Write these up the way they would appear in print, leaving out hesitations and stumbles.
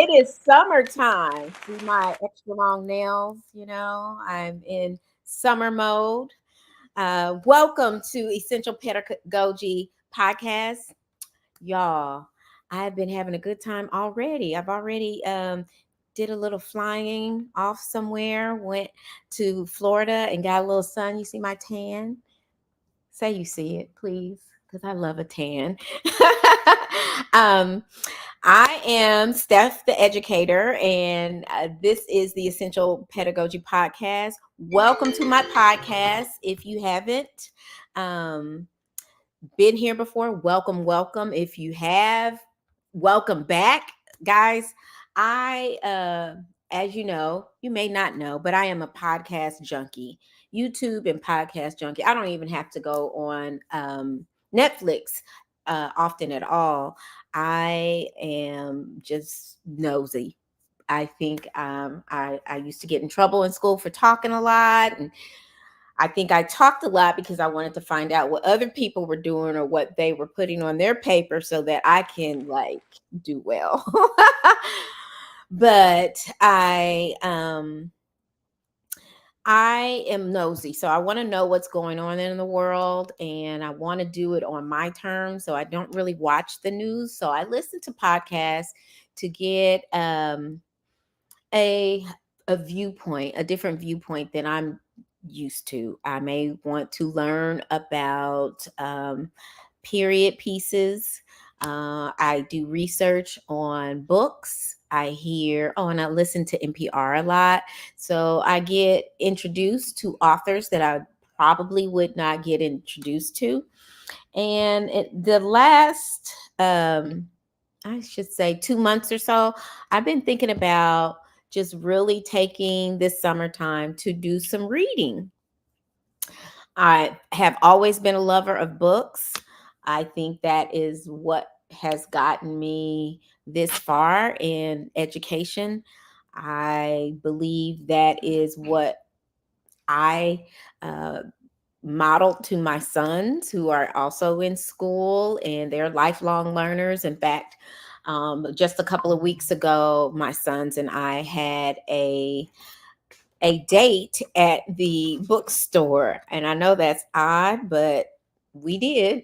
it is summertime. See my extra long nails, I'm in summer mode. Welcome to Essential Pedagogy Podcast. Y'all, I've been having a good time already. I've already did a little flying off somewhere, went to Florida and got a little sun. You see my tan? Say you see it, please, because I love a tan. um, I am Steph The Educator, and this is the Essential Pedagogy Podcast. Welcome to my podcast. If you haven't been here before, welcome. If you have, welcome back, guys. As you know, you may not know, but I am a podcast junkie, YouTube and podcast junkie. I don't even have to go on Netflix often at all. I am just nosy. I think I used to get in trouble in school for talking a lot, and I think I talked a lot because I wanted to find out what other people were doing or what they were putting on their paper so that I can do well. But I am nosy, so I want to know what's going on in the world, and I want to do it on my terms. So I don't really watch the news. So I listen to podcasts to get a viewpoint, a different viewpoint than I'm used to. I may want to learn about period pieces. I do research on books. And I listen to NPR a lot. So I get introduced to authors that I probably would not get introduced to. And the last, I should say 2 months or so, I've been thinking about just really taking this summertime to do some reading. I have always been a lover of books. I think that is what has gotten me this far in education. I believe that is what I modeled to my sons, who are also in school and they're lifelong learners. In fact, just a couple of weeks ago, my sons and I had a date at the bookstore. And I know that's odd, but we did.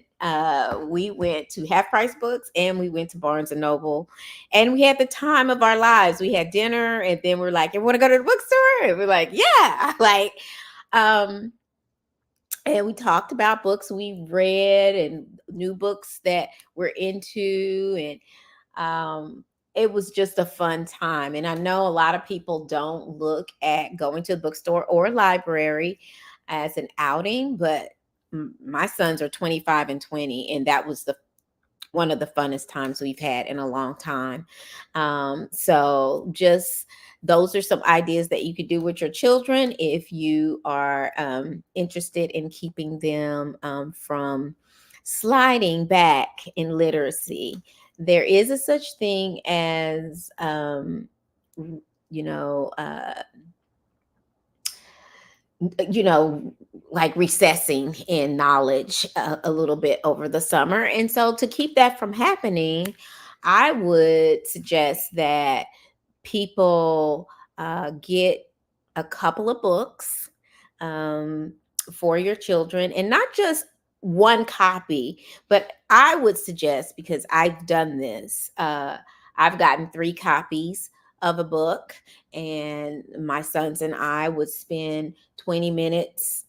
We went to Half Price Books and we went to Barnes and Noble, and we had the time of our lives. We had dinner, and then we're like, "You want to go to the bookstore?" And we're like, "Yeah!" Um, and we talked about books we read and new books that we're into, and it was just a fun time. And I know a lot of people don't look at going to the bookstore or library as an outing, but my sons are 25 and 20, and that was the one of the funnest times we've had in a long time. So just those are some ideas that you could do with your children if you are interested in keeping them from sliding back in literacy. There is a such thing as, you know, uh, you know, like recessing in knowledge a little bit over the summer. And so to keep that from happening, I would suggest that people get a couple of books um, for your children, and not just one copy, but I would suggest, because I've done this, I've gotten 3 copies of a book, and my sons and I would spend 20 minutes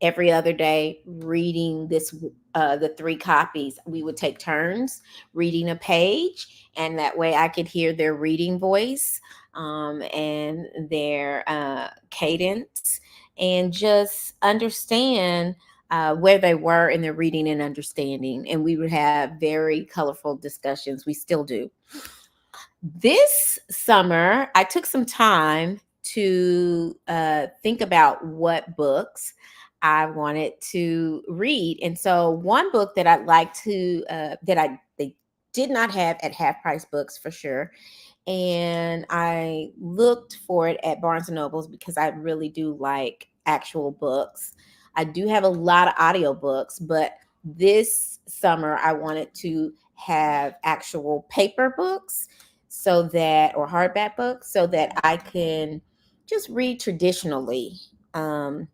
every other day reading the 3 copies. We would take turns reading a page, and that way I could hear their reading voice and their cadence, and just understand where they were in their reading and understanding. And we would have very colorful discussions. We still do. This summer, I took some time to think about what books I wanted to read. And so, one book that I'd like to, they did not have at Half Price Books for sure. And I looked for it at Barnes and Nobles because I really do like actual books. I do have a lot of audiobooks, but this summer I wanted to have actual paper books. so that, or hardback book, so that I can just read traditionally. So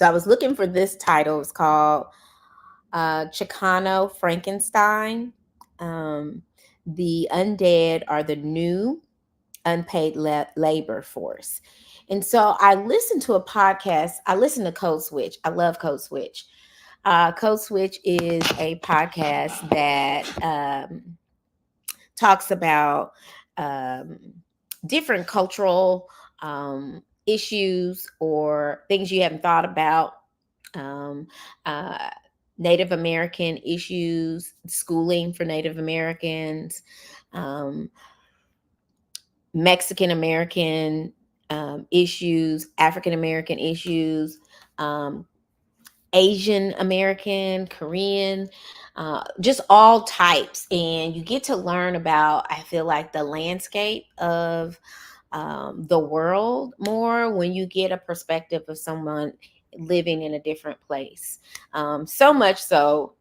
I was looking for this title. It's called Chicano Frankenstein. Um, the Undead Are the New Unpaid Labor Force. And so I listened to a podcast. I listened to Code Switch. I love Code Switch. Code Switch is a podcast that talks about um, different cultural issues or things you haven't thought about. Um, uh, Native American issues, schooling for Native Americans, um, Mexican American issues, African American issues, um, Asian American, Korean, just all types. And you get to learn about, I feel like, the landscape of the world more when you get a perspective of someone living in a different place. So much so,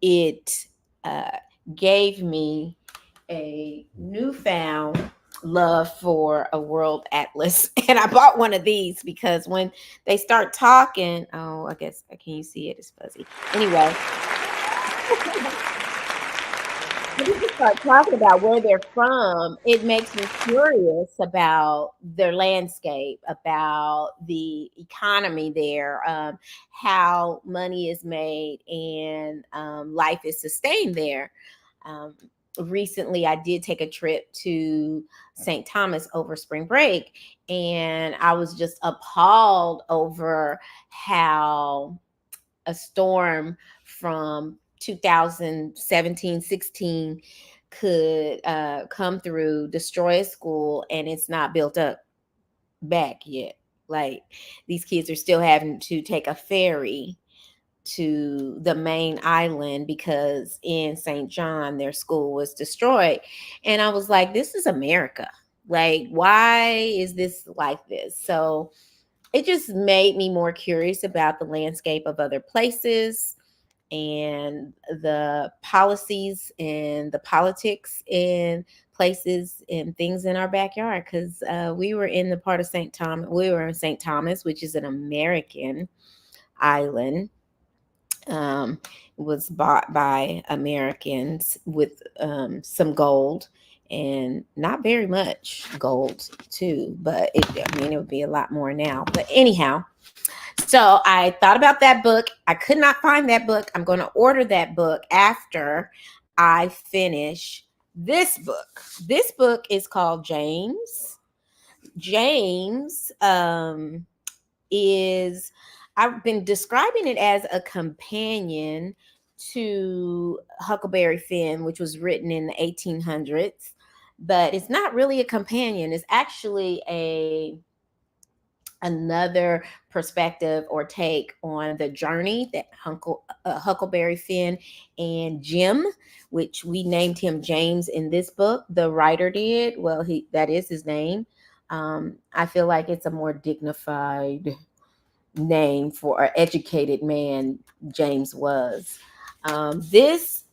it uh, gave me a newfound love for a world atlas. And I bought one of these because when they start talking, oh, I guess, can you see it? It's fuzzy. Anyway, when people start talking about where they're from, it makes me curious about their landscape, about the economy there, how money is made, and life is sustained there. Um, Recently, I did take a trip to St. Thomas over spring break, and I was just appalled over how a storm from 2017-16 could come through, destroy a school, and it's not built up back yet. Like, these kids are still having to take a ferry to the main island because in St. John, their school was destroyed. And I was like, this is America. Like, why is this like this? So it just made me more curious about the landscape of other places and the policies and the politics in places and things in our backyard. Because we were in the part of St. Thomas, we were in St. Thomas, which is an American island. um, was bought by Americans with some gold and not very much gold too, but I mean, it would be a lot more now. But anyhow, so I thought about that book. I could not find that book. I'm going to order that book after I finish this book. This book is called James. James is, I've been describing it as a companion to Huckleberry Finn, which was written in the 1800s, but it's not really a companion. It's actually a another perspective or take on the journey that Huckleberry Finn and Jim, which we named him James in this book, the writer did. Well, he, that is his name. I feel like it's a more dignified name for an educated man. James was. This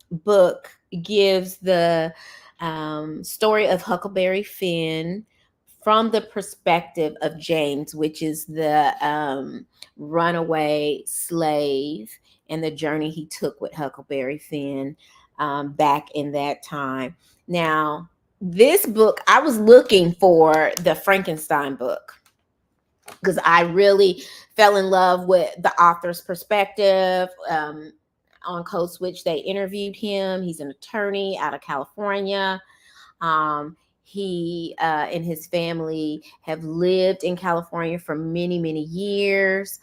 book gives the story of Huckleberry Finn from the perspective of James, which is the runaway slave and the journey he took with Huckleberry Finn back in that time. Now, this book, I was looking for the Frankenstein book because I really fell in love with the author's perspective. On Code Switch, they interviewed him. He's an attorney out of California. He and his family have lived in California for many, many years.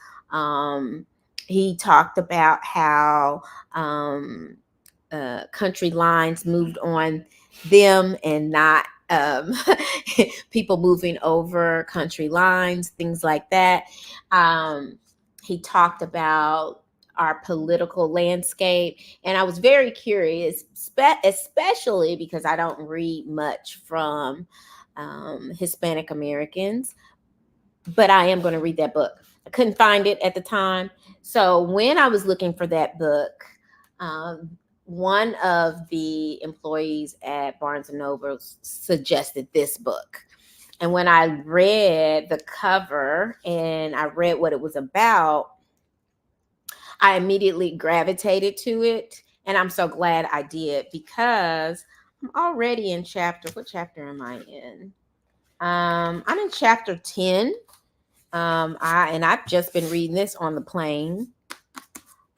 He talked about how country lines moved on them and not people moving over country lines, things like that. He talked about our political landscape, and I was very curious, especially because I don't read much from Hispanic Americans, but I am going to read that book. I couldn't find it at the time, so when I was looking for that book, um, one of the employees at Barnes and Noble suggested this book. And when I read the cover and I read what it was about, I immediately gravitated to it. And I'm so glad I did, because I'm already in what chapter am I in? I'm in chapter 10. I've just been reading this on the plane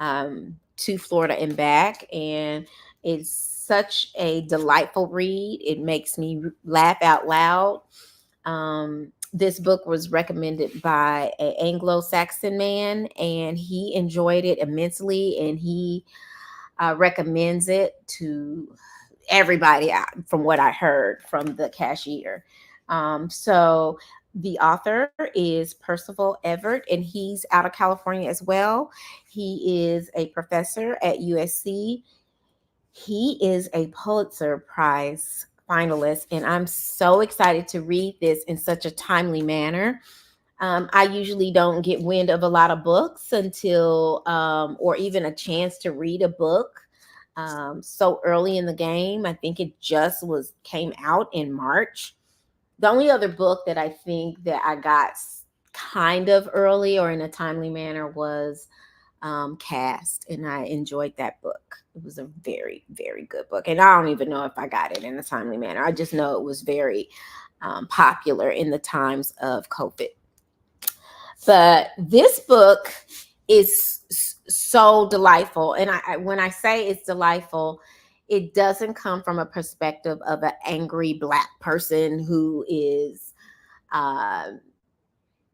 to Florida and back, and it's such a delightful read. It makes me laugh out loud. This book was recommended by an Anglo-Saxon man, and he enjoyed it immensely, and he recommends it to everybody, from what I heard from the cashier. So the author is Percival Everett, and he's out of California as well. He is a professor at USC. He is a Pulitzer Prize finalist, and I'm so excited to read this in such a timely manner. I usually don't get wind of a lot of books until, or even a chance to read a book so early in the game. I think it just came out in March. The only other book that I think that I got kind of early or in a timely manner was Cast, and I enjoyed that book. It was a very, very good book, and I don't even know if I got it in a timely manner. I just know it was very popular in the times of COVID. But this book is so delightful, and when I say it's delightful, it doesn't come from a perspective of an angry Black person who is uh,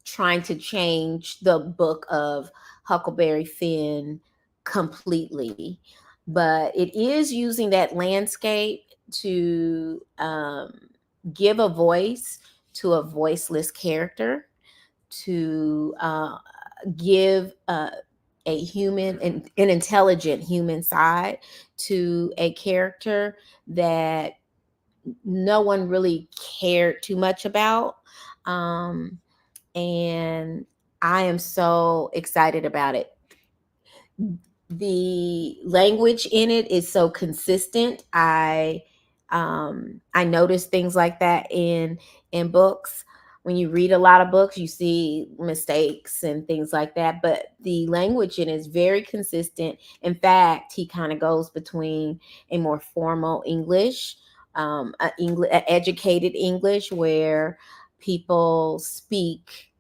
trying to change the book of Huckleberry Finn completely, but it is using that landscape to give a voice to a voiceless character, to give a human, an intelligent human side to a character that no one really cared too much about. Um, and I am so excited about it. The language in it is so consistent. I notice things like that in books. When you read a lot of books, you see mistakes and things like that, but the language in it is very consistent. In fact, he kind of goes between a more formal English, educated English, where people speak,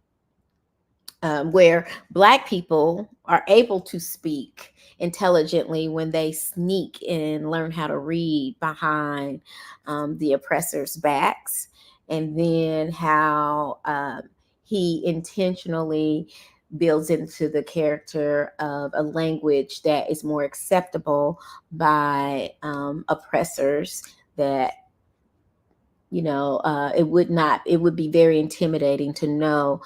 where Black people are able to speak intelligently when they sneak and learn how to read behind the oppressors' backs, and then how he intentionally builds into the character of a language that is more acceptable by oppressors, that it would be very intimidating to know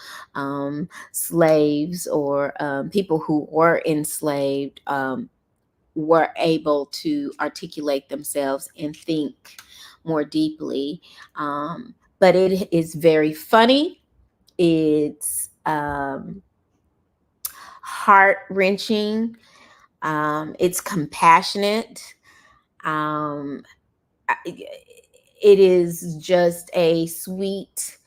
slaves or people who were enslaved were able to articulate themselves and think more deeply. But it is very funny. It's heart wrenching. It's compassionate. Um, it is just a sweet,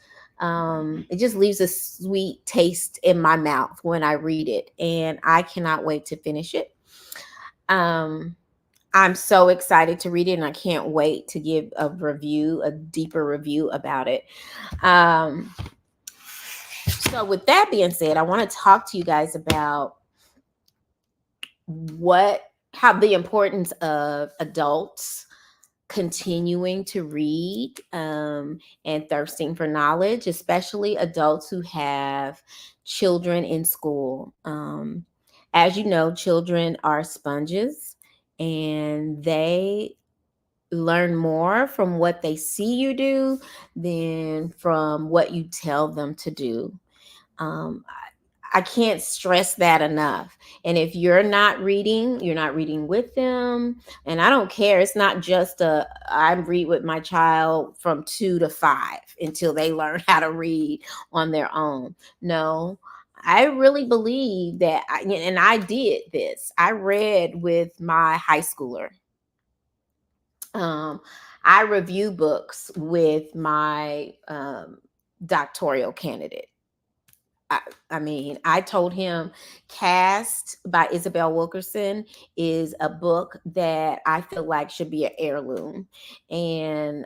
it just leaves a sweet taste in my mouth when I read it, and I cannot wait to finish it. I'm so excited to read it, and I can't wait to give a deeper review about it. So with that being said, I want to talk to you guys about how the importance of adults continuing to read and thirsting for knowledge, especially adults who have children in school. As you know, children are sponges, and they learn more from what they see you do than from what you tell them to do. Um, I can't stress that enough. And if you're not reading with them. And I don't care. It's not just I read with my child from 2 to 5 until they learn how to read on their own. No, I really believe that, and I did this. I read with my high schooler. Um, I review books with my doctoral candidate. I, I mean, I told him Cast by Isabel Wilkerson is a book that I feel like should be an heirloom. And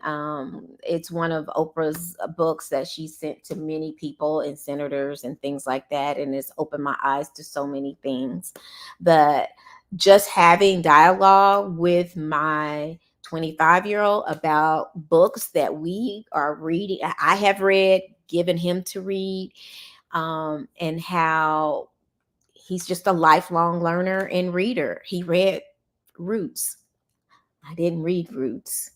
it's one of Oprah's books that she sent to many people and senators and things like that. And it's opened my eyes to so many things. But just having dialogue with my 25-year-old about books that we are reading, I have read, given him to read, and how he's just a lifelong learner and reader. He read Roots. I didn't read Roots,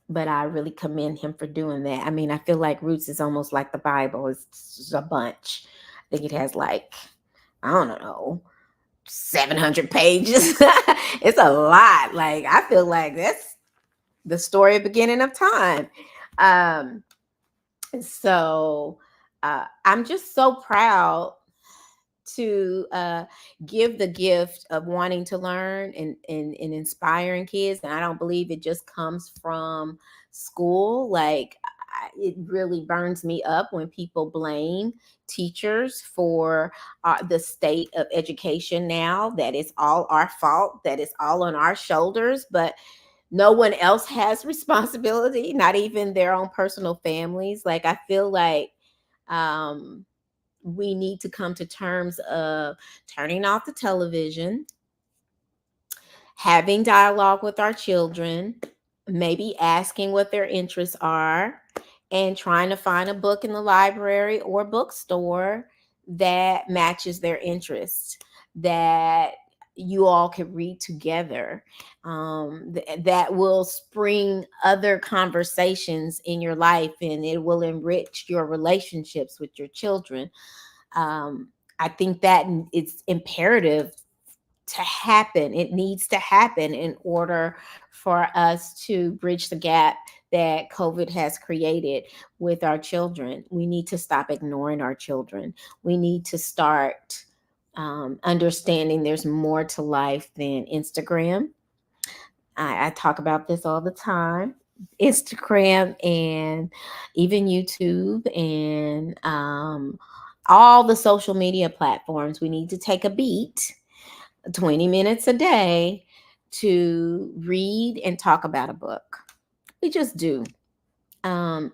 but I really commend him for doing that. I mean, I feel like Roots is almost like the Bible. It's just a bunch. I think it has like, I don't know, 700 pages. It's a lot. Like, I feel like that's the story of beginning of time. Um, so I'm just so proud to give the gift of wanting to learn and inspiring kids. And I don't believe it just comes from school. Like, it really burns me up when people blame teachers for the state of education now, that it's all our fault, that it's all on our shoulders. But no one else has responsibility, not even their own personal families. Like, I feel like um, we need to come to terms of turning off the television, having dialogue with our children, maybe asking what their interests are, and trying to find a book in the library or bookstore that matches their interests, that you all can read together, that will spring other conversations in your life, and it will enrich your relationships with your children. um, I think that it's imperative to happen. It needs to happen in order for us to bridge the gap that COVID has created with our children. We need to stop ignoring our children. We need to start understanding there's more to life than Instagram. I talk about this all the time. Instagram and even YouTube and all the social media platforms. We need to take a beat, 20 minutes a day, to read and talk about a book. We just do. Um,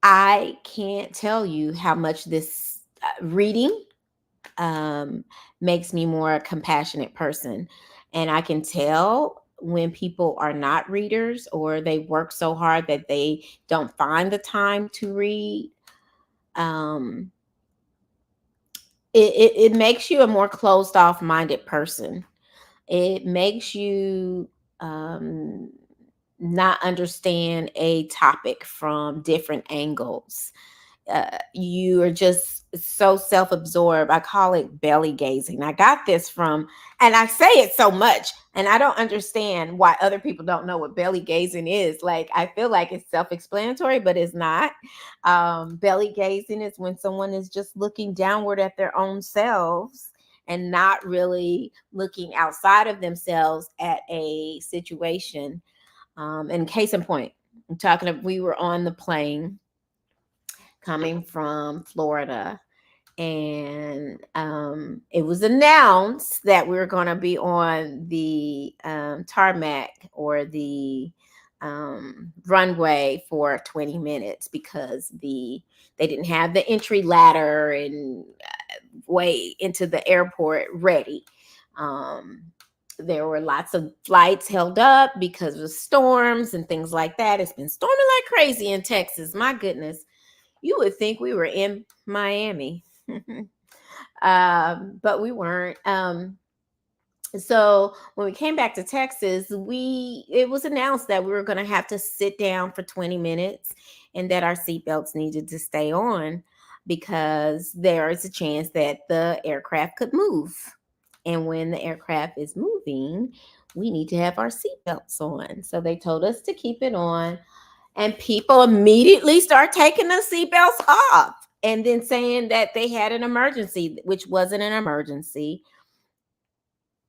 I can't tell you how much this reading um, makes me more a compassionate person. And I can tell when people are not readers or they work so hard that they don't find the time to read. Um, it makes you a more closed off minded person. It makes you um, not understand a topic from different angles. You are just so self-absorbed. I call it belly gazing. I got this from, and I say it so much, and I don't understand why other people don't know what belly gazing is. Like, I feel like it's self-explanatory, but it's not. Belly gazing is when someone is just looking downward at their own selves and not really looking outside of themselves at a situation. And case in point, we were on the plane coming from Florida, and it was announced that we were going to be on the tarmac or the runway for 20 minutes because they didn't have the entry ladder and way into the airport ready. Um, there were lots of flights held up because of storms and things like that. It's been storming like crazy in Texas. My goodness, you would think we were in Miami, but we weren't. So when we came back to Texas, it was announced that we were going to have to sit down for 20 minutes and that our seatbelts needed to stay on because there is a chance that the aircraft could move. And when the aircraft is moving, we need to have our seatbelts on. So they told us to keep it on, and people immediately start taking the seatbelts off and then saying that they had an emergency, which wasn't an emergency.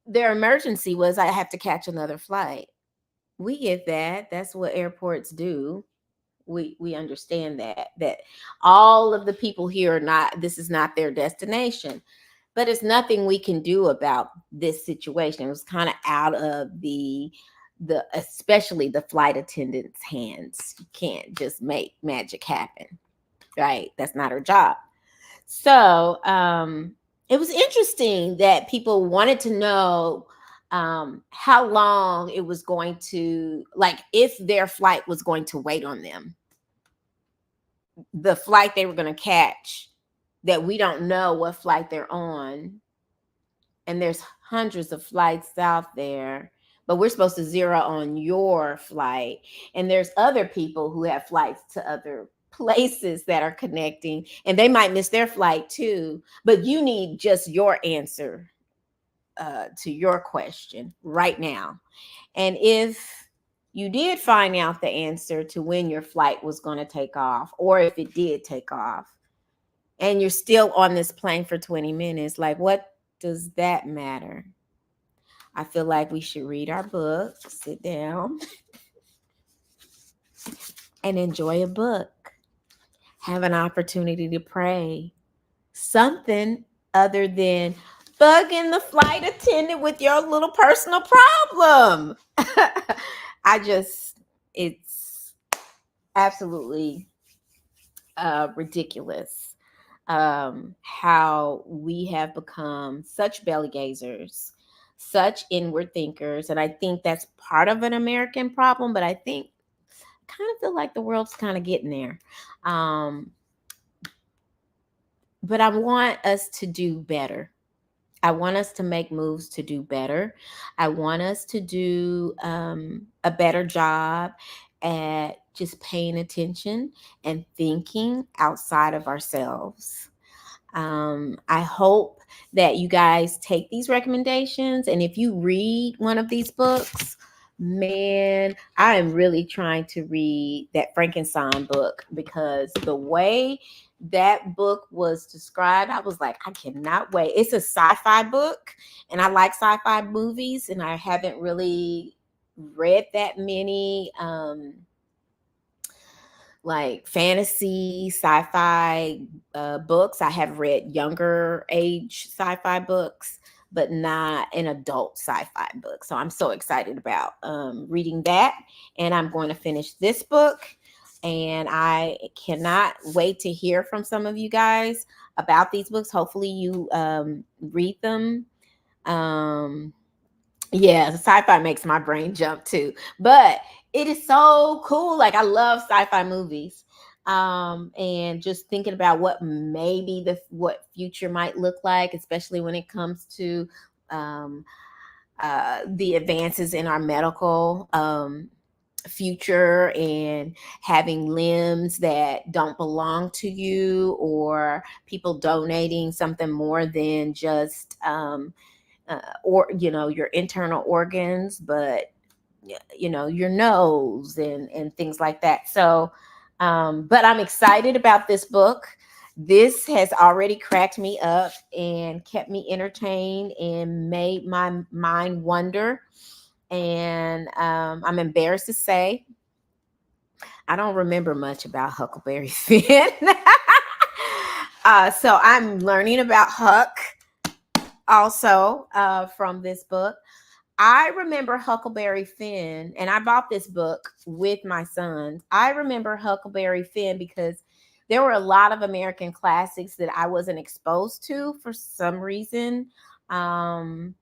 Their emergency was I have to catch another flight. We get that. That's what airports do. We understand that all of the people here are not, this is not their destination, but it's nothing we can do about this situation. It was kind of out of the especially the flight attendant's hands. You can't just make magic happen, right? That's not her job. So it was interesting that people wanted to know how long it was going to, like, if their flight was going to wait on them, the flight they were going to catch, that we don't know what flight they're on. And there's hundreds of flights out there, but we're supposed to zero on your flight. And there's other people who have flights to other places that are connecting, and they might miss their flight too, but you need just your answer to your question right now. And if you did find out the answer to when your flight was going to take off, or if it did take off, and you're still on this plane for 20 minutes, like, what does that matter? I feel like we should read our book, sit down, and enjoy a book. Have an opportunity to pray. Something other than bugging the flight attendant with your little personal problem. It's absolutely ridiculous how we have become such belly gazers, such inward thinkers. And I think that's part of an American problem, but I kind of feel like the world's kind of getting there. But I want us to do better. I want us to make moves to do better. I want us to do a better job at just paying attention and thinking outside of ourselves. I hope that you guys take these recommendations. And if you read one of these books, man, I am really trying to read that Frankenstein book, because the way that book was described, I was like, I cannot wait. It's a sci-fi book, and I like sci-fi movies, and I haven't really read that many like fantasy sci-fi books. I have read younger age sci-fi books, but not an adult sci-fi book. So I'm so excited about reading that. And I'm going to finish this book. And I cannot wait to hear from some of you guys about these books. Hopefully you read them. Yeah, sci-fi makes my brain jump too. But it is so cool. Like, I love sci-fi movies. And just thinking about what maybe what future might look like, especially when it comes to um, the advances in our medical future, and having limbs that don't belong to you, or people donating something more than just or your internal organs, but your nose and things like that. So but I'm excited about this book. This has already cracked me up and kept me entertained and made my mind wonder. And I'm embarrassed to say I don't remember much about Huckleberry Finn. So I'm learning about Huck also from this book. I remember Huckleberry Finn, and I bought this book with my sons. I remember Huckleberry Finn because there were a lot of American classics that I wasn't exposed to for some reason. And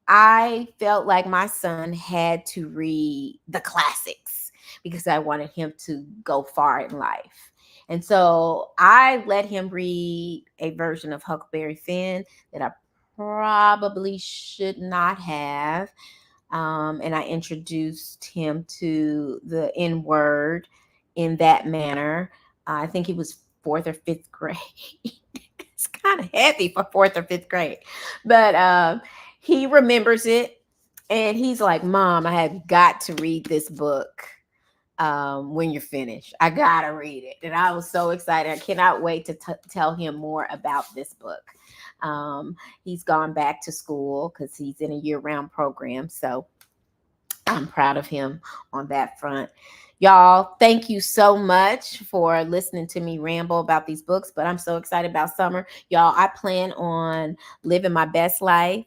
I felt like my son had to read the classics because I wanted him to go far in life. And so I let him read a version of Huckleberry Finn that I probably should not have. And I introduced him to the N word in that manner. I think he was fourth or fifth grade. It's kind of heavy for fourth or fifth grade, but he remembers it. And he's like, Mom, I have got to read this book when you're finished. I got to read it. And I was so excited. I cannot wait to tell him more about this book. He's gone back to school because he's in a year-round program. So I'm proud of him on that front. Y'all, thank you so much for listening to me ramble about these books, but I'm so excited about summer. Y'all, I plan on living my best life.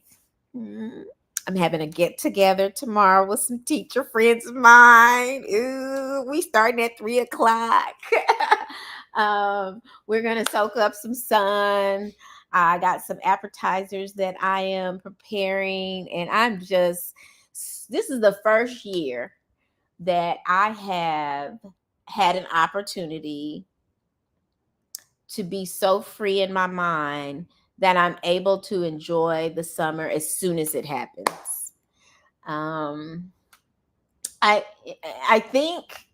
Mm, I'm having a get together tomorrow with some teacher friends of mine. Ooh, we starting at 3 o'clock. We're gonna soak up some sun. I got some appetizers that I am preparing, and this is the first year that I have had an opportunity to be so free in my mind that I'm able to enjoy the summer as soon as it happens. Um, I I think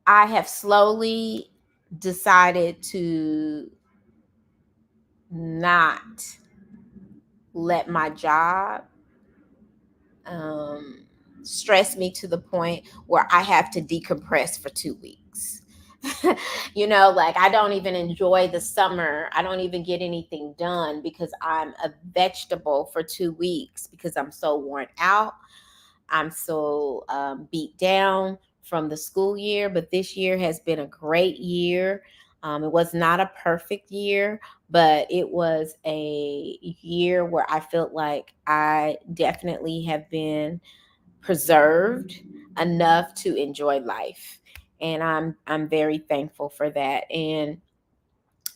I have slowly decided to not let my job um, stress me to the point where I have to decompress for 2 weeks. Like I don't even enjoy the summer. I don't even get anything done because I'm a vegetable for 2 weeks because I'm so worn out. I'm so beat down from the school year, but this year has been a great year. It was not a perfect year, but it was a year where I felt like I definitely have been preserved enough to enjoy life. And I'm very thankful for that. And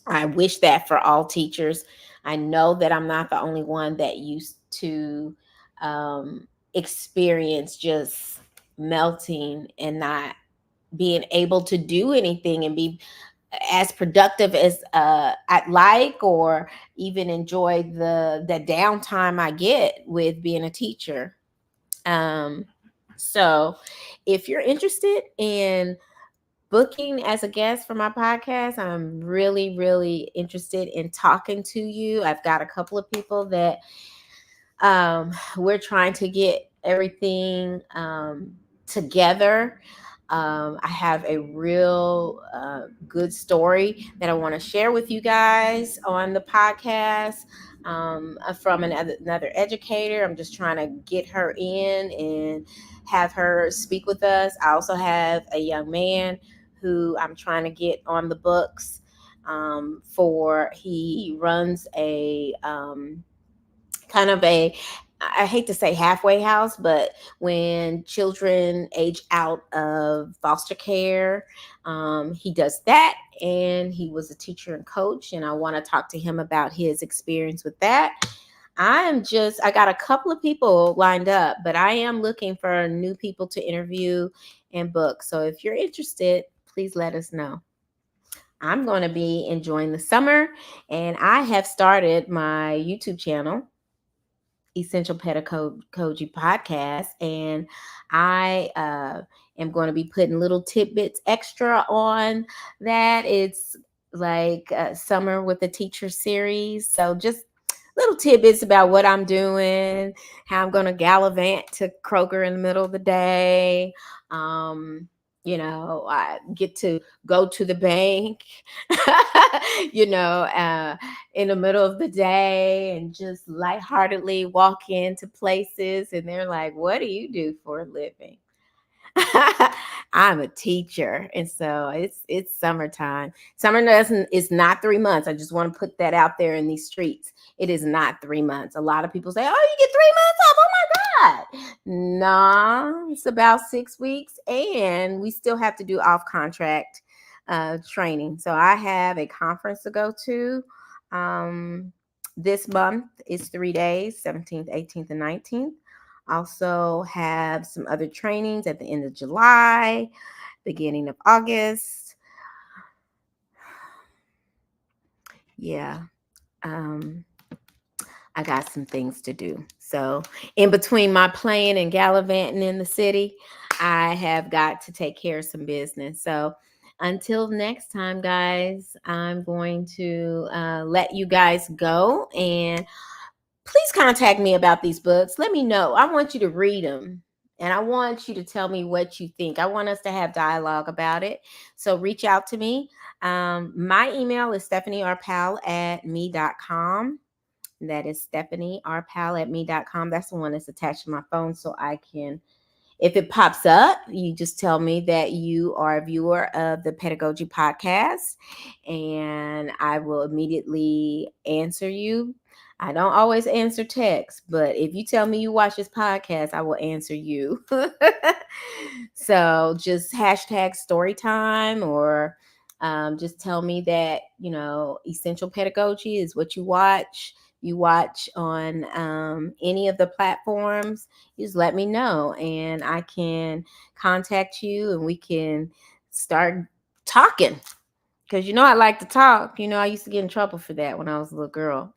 I wish that for all teachers. I know that I'm not the only one that used to experience just melting and not being able to do anything and be as productive as I'd like, or even enjoy the downtime I get with being a teacher. Um, so, if you're interested in booking as a guest for my podcast, I'm really, really interested in talking to you. I've got a couple of people that we're trying to get everything together. I have a real good story that I want to share with you guys on the podcast from another educator. I'm just trying to get her in and have her speak with us. I also have a young man who I'm trying to get on the books he runs a kind of a, I hate to say halfway house, but when children age out of foster care, he does that. And he was a teacher and coach. And I want to talk to him about his experience with that. I got a couple of people lined up, but I am looking for new people to interview and book. So if you're interested, please let us know. I'm going to be enjoying the summer, and I have started my YouTube channel, Essential Pedagogy Podcast, and I am going to be putting little tidbits extra on that. It's like Summer with the Teacher series. So just little tidbits about what I'm doing, how I'm going to gallivant to Kroger in the middle of the day. I get to go to the bank, you know, uh, in the middle of the day and just lightheartedly walk into places and they're like, "What do you do for a living?" I'm a teacher, and so it's summertime. Summer doesn't It's not 3 months. I just want to put that out there in these streets. It is not 3 months. A lot of people say, "Oh, you get 3 months off." Oh my God. Nah, it's about 6 weeks, and we still have to do off contract training. So I have a conference to go to. This month is 3 days, 17th, 18th, and 19th. Also have some other trainings at the end of July, beginning of August. Yeah. I got some things to do. So in between my playing and gallivanting in the city, I have got to take care of some business. So until next time, guys, I'm going to let you guys go, and please contact me about these books. Let me know. I want you to read them, and I want you to tell me what you think. I want us to have dialogue about it. So reach out to me. My email is stephanieRpal@me.com. That is stephanieRpal@me.com. That's the one that's attached to my phone, so I can If it pops up, you just tell me that you are a viewer of the Pedagogy Podcast, and I will immediately answer you. I don't always answer texts, but if you tell me you watch this podcast, I will answer you. So just hashtag story time, or just tell me that, Essential Pedagogy is what you watch. You watch on any of the platforms, you just let me know and I can contact you and we can start talking. Because I like to talk. I used to get in trouble for that when I was a little girl.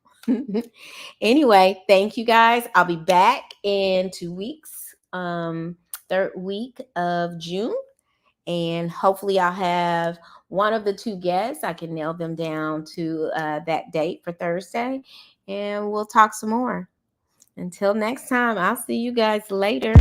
Anyway, thank you guys. I'll be back in 2 weeks, third week of June. And hopefully I'll have one of the two guests. I can nail them down to that date for Thursday. And we'll talk some more. Until next time, I'll see you guys later.